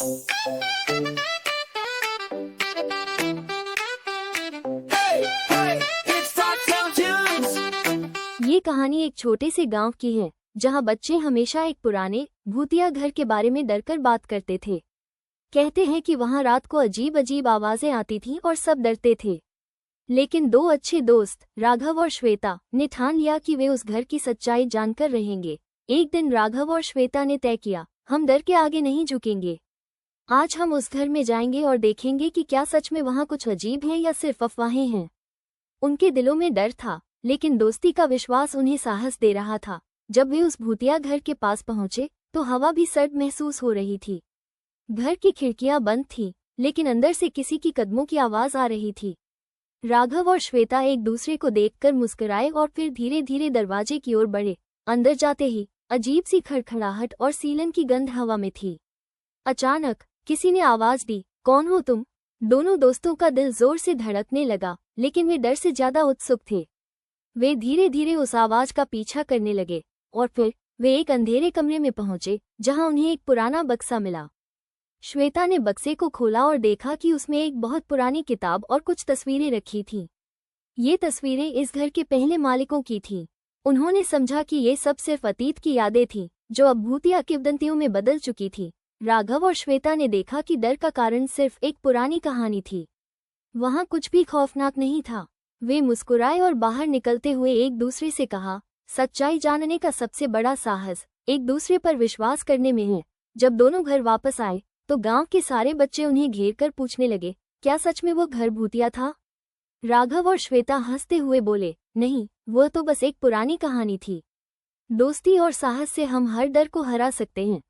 ये कहानी एक छोटे से गांव की है, जहां बच्चे हमेशा एक पुराने भूतिया घर के बारे में डरकर बात करते थे। कहते हैं कि वहां रात को अजीब अजीब आवाजें आती थीं और सब डरते थे। लेकिन दो अच्छे दोस्त राघव और श्वेता ने ठान लिया कि वे उस घर की सच्चाई जानकर रहेंगे। एक दिन राघव और श्वेता ने तय किया, हम डर के आगे नहीं झुकेंगे। आज हम उस घर में जाएंगे और देखेंगे कि क्या सच में वहां कुछ अजीब है या सिर्फ अफवाहें हैं। उनके दिलों में डर था, लेकिन दोस्ती का विश्वास उन्हें साहस दे रहा था। जब वे उस भूतिया घर के पास पहुंचे तो हवा भी सर्द महसूस हो रही थी। घर की खिड़कियां बंद थीं, लेकिन अंदर से किसी की कदमों की आवाज आ रही थी। राघव और श्वेता एक दूसरे को देखकर मुस्कुराए और फिर धीरे धीरे दरवाजे की ओर बढ़े। अंदर जाते ही अजीब सी खड़खड़ाहट और सीलन की गंध हवा में थी। अचानक किसी ने आवाज दी, कौन हो तुम? दोनों दोस्तों का दिल जोर से धड़कने लगा, लेकिन वे डर से ज्यादा उत्सुक थे। वे धीरे धीरे उस आवाज का पीछा करने लगे और फिर वे एक अंधेरे कमरे में पहुंचे, जहां उन्हें एक पुराना बक्सा मिला। श्वेता ने बक्से को खोला और देखा कि उसमें एक बहुत पुरानी किताब और कुछ तस्वीरें रखी थीं। ये तस्वीरें इस घर के पहले मालिकों की थीं। उन्होंने समझा कि ये सब सिर्फ अतीत की यादें थीं, जो अब भूतिया किंवदंतियों में बदल चुकी थी। राघव और श्वेता ने देखा कि डर का कारण सिर्फ एक पुरानी कहानी थी। वहां कुछ भी खौफनाक नहीं था। वे मुस्कुराए और बाहर निकलते हुए एक दूसरे से कहा, सच्चाई जानने का सबसे बड़ा साहस एक दूसरे पर विश्वास करने में है। जब दोनों घर वापस आए तो गांव के सारे बच्चे उन्हें घेरकर पूछने लगे, क्या सच में वो घर भूतिया था? राघव और श्वेता हंसते हुए बोले, नहीं, वो तो बस एक पुरानी कहानी थी। दोस्ती और साहस से हम हर डर को हरा सकते हैं।